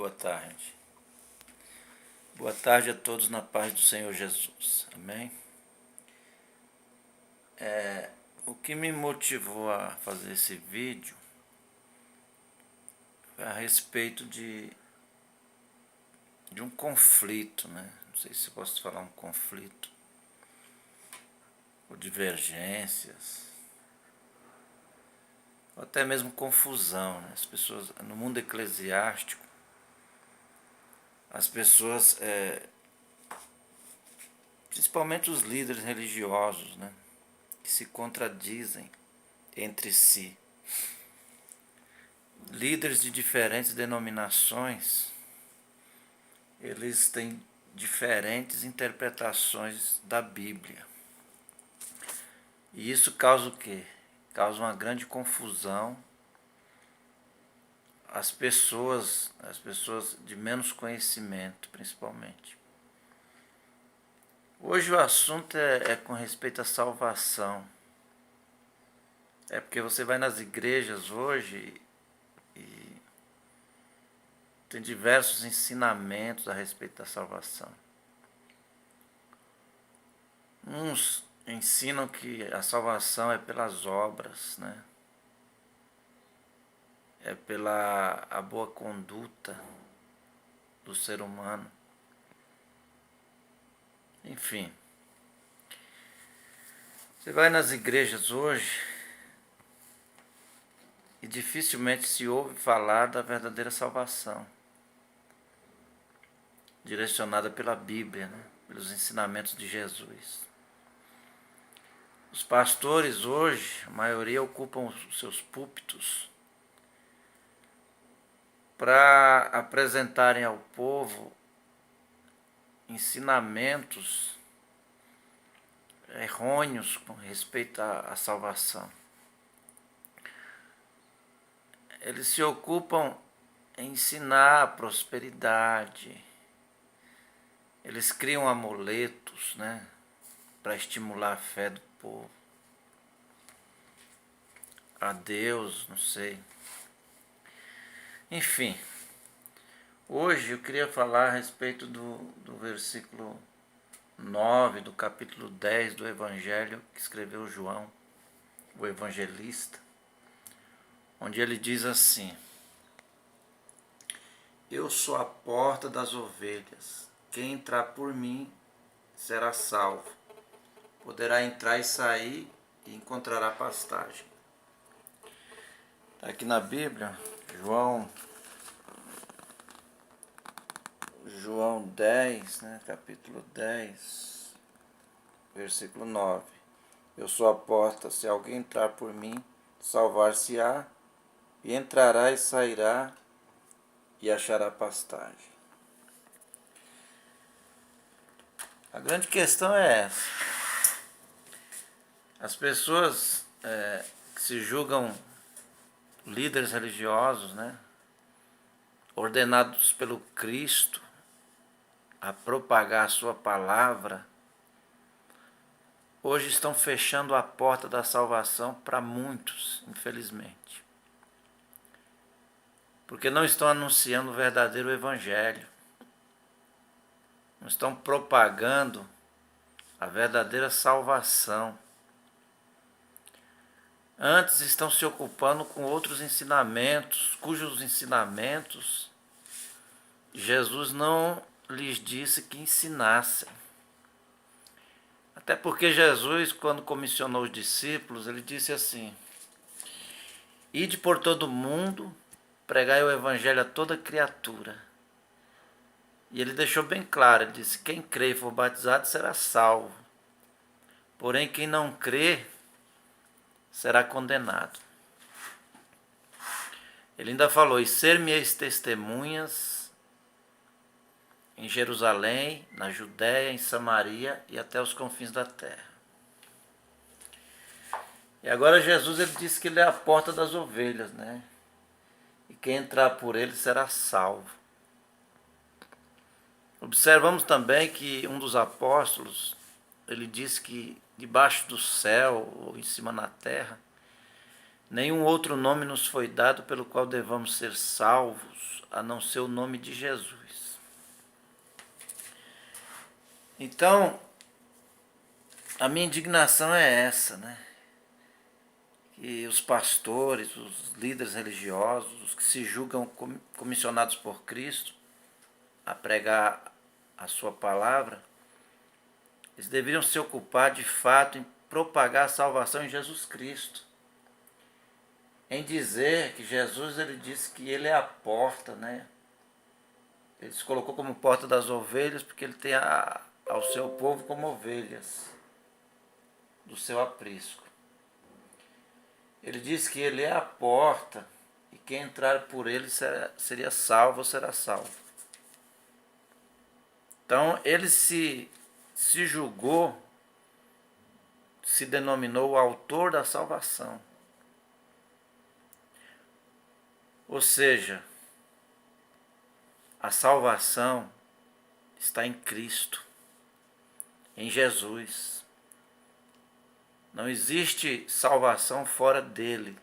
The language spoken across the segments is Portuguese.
Boa tarde. Boa tarde a todos na paz do Senhor Jesus. Amém? O que me motivou a fazer esse vídeo foi a respeito de um conflito, né? Não sei se eu posso falar um conflito, ou divergências, ou até mesmo confusão, né? As pessoas, no mundo eclesiástico, as pessoas, principalmente os líderes religiosos, né? Que se contradizem entre si. Líderes de diferentes denominações, eles têm diferentes interpretações da Bíblia. E isso causa o quê? Causa uma grande confusão. As pessoas de menos conhecimento, principalmente. Hoje o assunto é com respeito à salvação. É porque você vai nas igrejas hoje e tem diversos ensinamentos a respeito da salvação. Uns ensinam que a salvação é pelas obras, né? É pela a boa conduta do ser humano. Enfim, você vai nas igrejas hoje e dificilmente se ouve falar da verdadeira salvação, direcionada pela Bíblia, né? Pelos ensinamentos de Jesus. Os pastores hoje, a maioria ocupam os seus púlpitos para apresentarem ao povo ensinamentos errôneos com respeito à salvação. Eles se ocupam em ensinar a prosperidade. Eles criam amuletos, né, para estimular a fé do povo. A Deus, não sei. Enfim, hoje eu queria falar a respeito do versículo 9 do capítulo 10 do Evangelho que escreveu João, o evangelista, onde ele diz assim: Eu sou a porta das ovelhas. Quem entrar por mim será salvo. Poderá entrar e sair e encontrará pastagem. Aqui na Bíblia, João 10, né, capítulo 10, versículo 9. Eu sou a porta, se alguém entrar por mim, salvar-se-á, e entrará e sairá e achará pastagem. A grande questão é essa. As pessoas que se julgam líderes religiosos, né, ordenados pelo Cristo a propagar a sua palavra, hoje estão fechando a porta da salvação para muitos, infelizmente. Porque não estão anunciando o verdadeiro evangelho. Não estão propagando a verdadeira salvação. Antes estão se ocupando com outros ensinamentos, cujos ensinamentos Jesus não lhes disse que ensinassem. Até porque Jesus, quando comissionou os discípulos, ele disse assim: Ide por todo mundo, pregai o evangelho a toda criatura. E ele deixou bem claro, ele disse: quem crê e for batizado será salvo. Porém, quem não crê será condenado. Ele ainda falou: e ser-me-eis testemunhas em Jerusalém, na Judéia, em Samaria e até os confins da terra. E agora Jesus ele disse que ele é a porta das ovelhas, né? E quem entrar por ele será salvo. Observamos também que um dos apóstolos, ele disse que debaixo do céu ou em cima na terra, Nenhum outro nome nos foi dado pelo qual devamos ser salvos, a não ser o nome de Jesus. Então, a minha indignação é essa, né? Que os pastores, os líderes religiosos, os que se julgam comissionados por Cristo a pregar a sua palavra, eles deveriam se ocupar de fato em propagar a salvação em Jesus Cristo. Em dizer que Jesus, ele disse que ele é a porta, né? Ele se colocou como porta das ovelhas porque ele tem ao seu povo como ovelhas do seu aprisco. Ele disse que ele é a porta e quem entrar por ele seria salvo ou será salvo. Então ele se julgou, se denominou o autor da salvação. Ou seja, a salvação está em Cristo, em Jesus. Não existe salvação fora dele,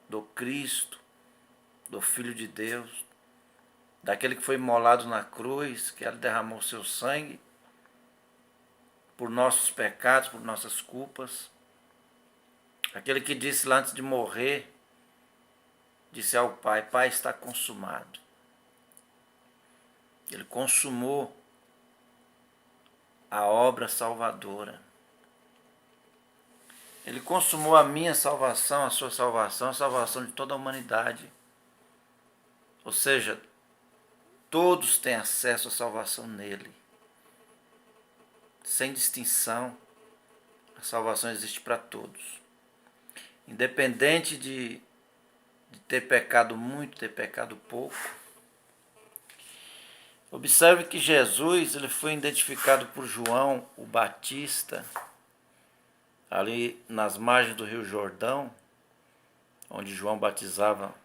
do Cristo, do Filho de Deus, daquele que foi imolado na cruz, que ele derramou seu sangue por nossos pecados, por nossas culpas. Aquele que disse lá antes de morrer, disse ao Pai, Pai, está consumado. Ele consumou a obra salvadora. Ele consumou a minha salvação, a sua salvação, a salvação de toda a humanidade. Ou seja, todos têm acesso à salvação nele. Sem distinção, a salvação existe para todos. Independente de ter pecado muito, ter pecado pouco. Observe que Jesus ele foi identificado por João o Batista, ali nas margens do Rio Jordão, onde João batizava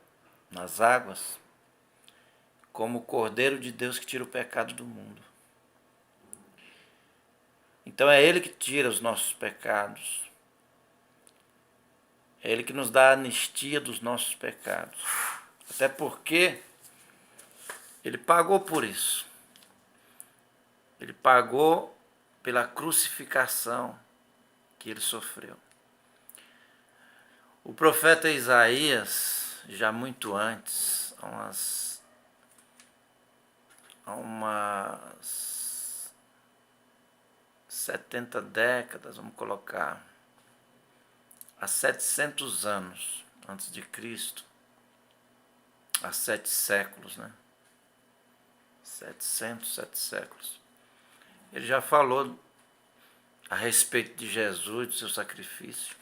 nas águas, como o Cordeiro de Deus que tira o pecado do mundo. Então é Ele que tira os nossos pecados. É Ele que nos dá a anistia dos nossos pecados. Até porque Ele pagou por isso. Ele pagou pela crucificação que Ele sofreu. O profeta Isaías, já muito antes, há umas 70 décadas, vamos colocar, há 700 anos antes de Cristo, há 7 séculos, né? 7 séculos. Ele já falou a respeito de Jesus, do seu sacrifício.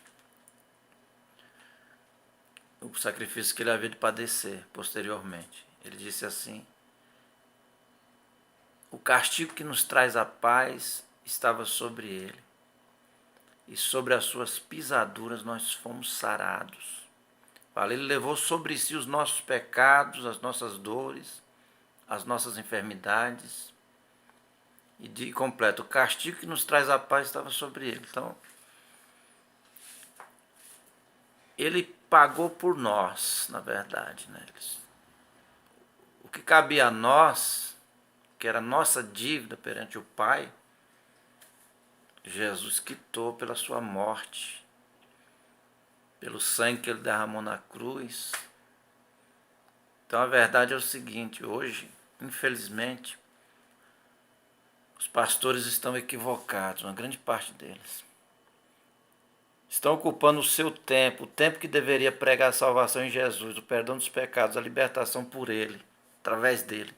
O sacrifício que ele havia de padecer posteriormente. Ele disse assim: o castigo que nos traz a paz estava sobre ele, e sobre as suas pisaduras nós fomos sarados. Ele levou sobre si os nossos pecados, as nossas dores, as nossas enfermidades, e de completo, o castigo que nos traz a paz estava sobre ele. Então, ele pagou por nós, na verdade, né? O que cabia a nós, que era nossa dívida perante o Pai, Jesus quitou pela sua morte, pelo sangue que ele derramou na cruz. Então a verdade é o seguinte: hoje, infelizmente, os pastores estão equivocados, uma grande parte deles. Estão ocupando o seu tempo, o tempo que deveria pregar a salvação em Jesus, o perdão dos pecados, a libertação por Ele, através dele.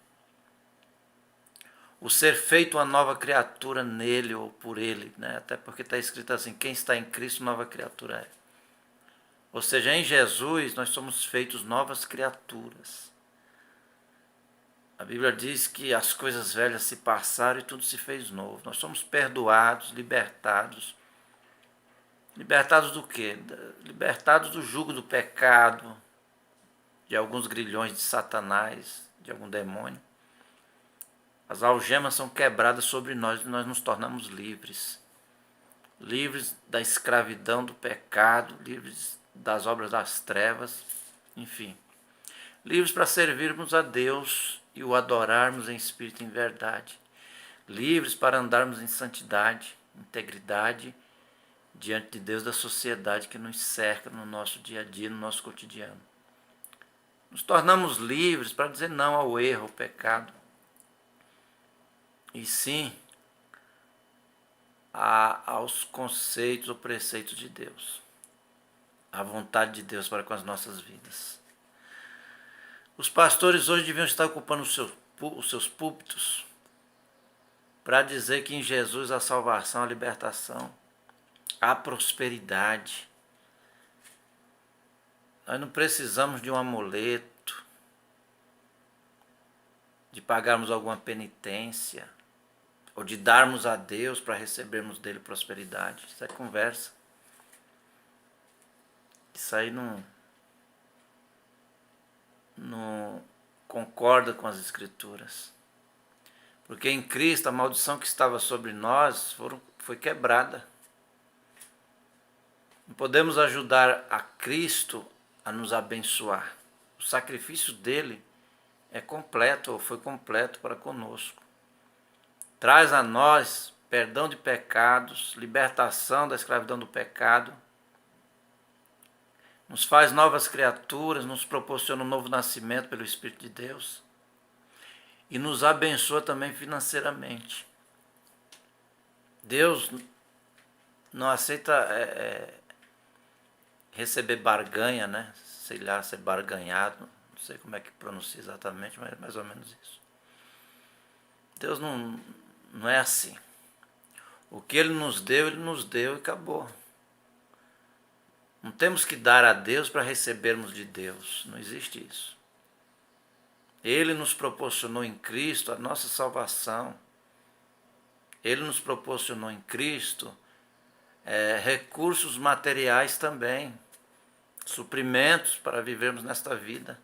O ser feito uma nova criatura nele ou por ele, né? Até porque está escrito assim: quem está em Cristo, nova criatura é. Ou seja, em Jesus nós somos feitos novas criaturas. A Bíblia diz que as coisas velhas se passaram e tudo se fez novo. Nós somos perdoados, libertados. Libertados do quê? Libertados do jugo do pecado, de alguns grilhões de Satanás, de algum demônio. As algemas são quebradas sobre nós e nós nos tornamos livres. Livres da escravidão do pecado, livres das obras das trevas, enfim. Livres para servirmos a Deus e o adorarmos em espírito e em verdade. Livres para andarmos em santidade, integridade, diante de Deus, da sociedade que nos cerca no nosso dia a dia, no nosso cotidiano. Nos tornamos livres para dizer não ao erro, ao pecado. E sim aos conceitos ou preceitos de Deus. A vontade de Deus para com as nossas vidas. Os pastores hoje deviam estar ocupando os seus púlpitos para dizer que em Jesus há salvação, há libertação, há prosperidade. Nós não precisamos de um amuleto, de pagarmos alguma penitência, ou de darmos a Deus para recebermos dele prosperidade. Isso é conversa. Isso aí não concorda com as Escrituras. Porque em Cristo a maldição que estava sobre nós foi quebrada. Não podemos ajudar a Cristo a nos abençoar. O sacrifício dele é completo, ou foi completo para conosco. Traz a nós perdão de pecados, libertação da escravidão do pecado, nos faz novas criaturas, nos proporciona um novo nascimento pelo Espírito de Deus e nos abençoa também financeiramente. Deus não aceita receber barganha, né? Sei lá, ser barganhado, não sei como é que pronuncia exatamente, mas é mais ou menos isso. Deus não é assim. O que Ele nos deu e acabou. Não temos que dar a Deus para recebermos de Deus. Não existe isso. Ele nos proporcionou em Cristo a nossa salvação. Ele nos proporcionou em Cristo recursos materiais também, suprimentos para vivermos nesta vida.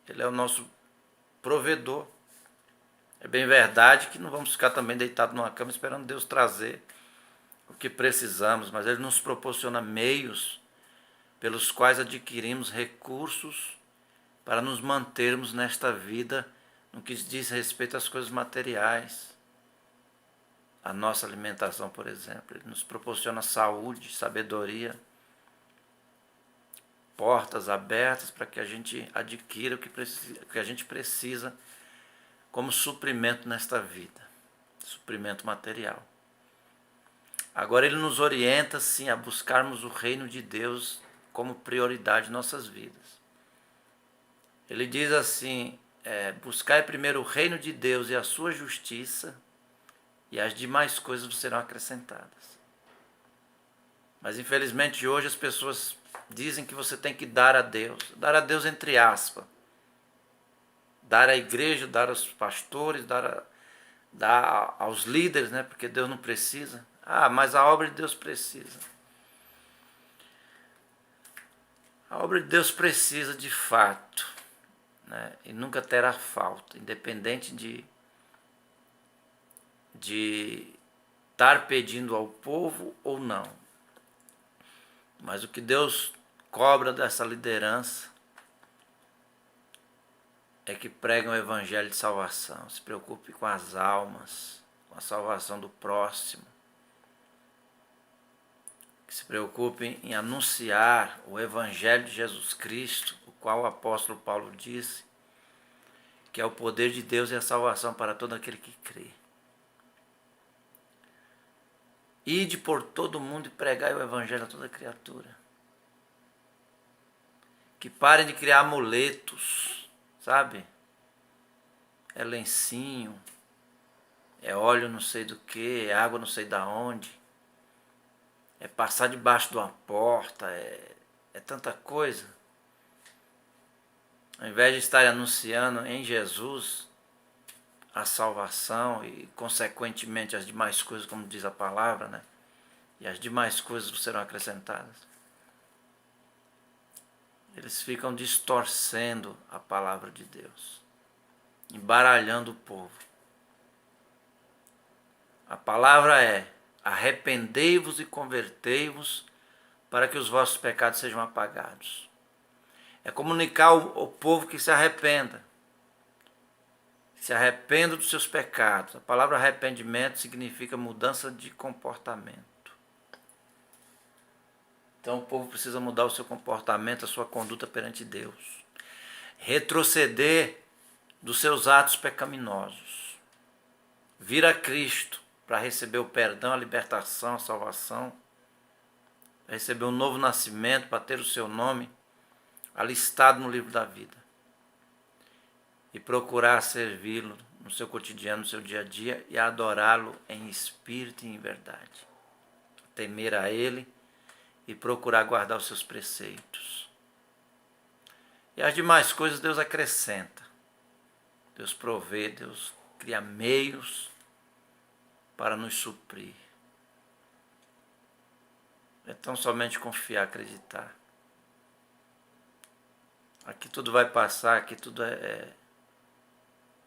Ele é o nosso provedor. É bem verdade que não vamos ficar também deitados numa cama esperando Deus trazer o que precisamos, mas Ele nos proporciona meios pelos quais adquirimos recursos para nos mantermos nesta vida no que diz respeito às coisas materiais. A nossa alimentação, por exemplo, Ele nos proporciona saúde, sabedoria, portas abertas para que a gente adquira o que a gente precisa como suprimento nesta vida, suprimento material. Agora Ele nos orienta, sim, a buscarmos o reino de Deus como prioridade em nossas vidas. Ele diz assim, buscai primeiro o reino de Deus e a sua justiça, e as demais coisas serão acrescentadas. Mas infelizmente hoje as pessoas dizem que você tem que dar a Deus entre aspas, dar à igreja, dar aos pastores, dar aos líderes, né? Porque Deus não precisa. Mas a obra de Deus precisa. A obra de Deus precisa de fato, né? E nunca terá falta, independente de estar pedindo ao povo ou não. Mas o que Deus cobra dessa liderança é que preguem o evangelho de salvação, se preocupe com as almas, com a salvação do próximo, que se preocupem em anunciar o evangelho de Jesus Cristo, o qual o apóstolo Paulo disse que é o poder de Deus e a salvação para todo aquele que crê. Ide por todo mundo e pregai o evangelho a toda criatura. Que parem de criar amuletos, sabe? É lencinho, é óleo não sei do que, é água não sei da onde, é passar debaixo de uma porta, é tanta coisa. Ao invés de estar anunciando em Jesus a salvação e consequentemente as demais coisas, como diz a palavra, né? E as demais coisas serão acrescentadas. Eles ficam distorcendo a palavra de Deus, embaralhando o povo. A palavra é: arrependei-vos e convertei-vos para que os vossos pecados sejam apagados. É comunicar ao povo que se arrependa. Se arrependa dos seus pecados. A palavra arrependimento significa mudança de comportamento. Então o povo precisa mudar o seu comportamento, a sua conduta perante Deus. Retroceder dos seus atos pecaminosos. Vir a Cristo para receber o perdão, a libertação, a salvação. Receber um novo nascimento, para ter o seu nome alistado no livro da vida. E procurar servi-lo no seu cotidiano, no seu dia a dia, e adorá-lo em espírito e em verdade. Temer a Ele e procurar guardar os seus preceitos. E as demais coisas Deus acrescenta. Deus provê, Deus cria meios para nos suprir. É tão somente confiar, acreditar. Aqui tudo vai passar, aqui tudo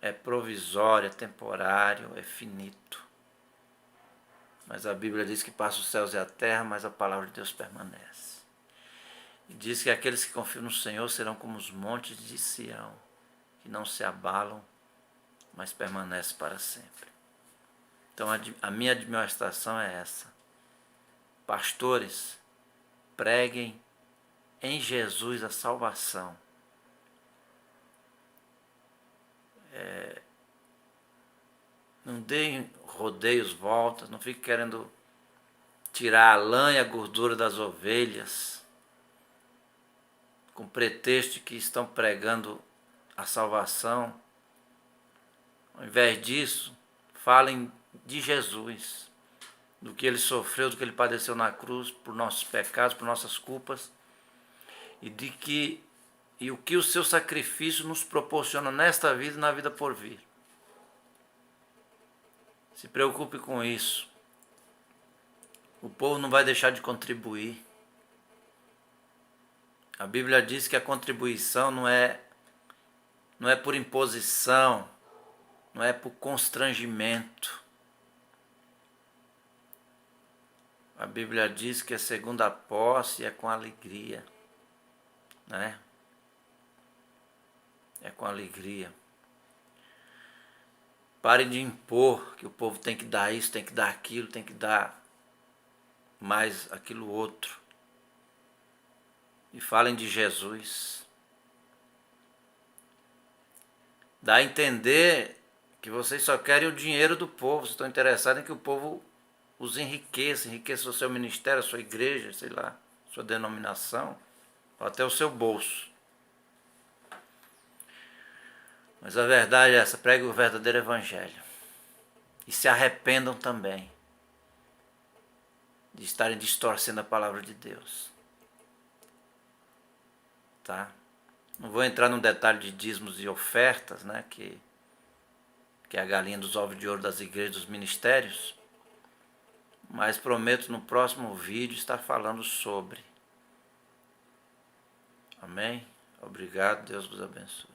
é provisório, é temporário, é finito. Mas a Bíblia diz que passa os céus e a terra, mas a palavra de Deus permanece. E diz que aqueles que confiam no Senhor serão como os montes de Sião, que não se abalam, mas permanecem para sempre. Então a minha admoestação é essa. Pastores, preguem em Jesus a salvação. Não deem rodeios, voltas, não fiquem querendo tirar a lã e a gordura das ovelhas, com pretexto de que estão pregando a salvação. Ao invés disso, falem de Jesus, do que Ele sofreu, do que Ele padeceu na cruz, por nossos pecados, por nossas culpas, e o que o seu sacrifício nos proporciona nesta vida e na vida por vir. Se preocupe com isso. O povo não vai deixar de contribuir. A Bíblia diz que a contribuição não é por imposição, não é por constrangimento. A Bíblia diz que a segunda posse é com alegria, né? É com alegria. Parem de impor que o povo tem que dar isso, tem que dar aquilo, tem que dar mais aquilo outro. E falem de Jesus. Dá a entender que vocês só querem o dinheiro do povo, vocês estão interessados em que o povo os enriqueça o seu ministério, a sua igreja, sei lá, sua denominação, ou até o seu bolso. Mas a verdade é essa, pregue o verdadeiro evangelho. E se arrependam também de estarem distorcendo a palavra de Deus. Tá? Não vou entrar no detalhe de dízimos e ofertas, né, que é a galinha dos ovos de ouro das igrejas, dos ministérios. Mas prometo no próximo vídeo estar falando sobre. Amém? Obrigado, Deus vos abençoe.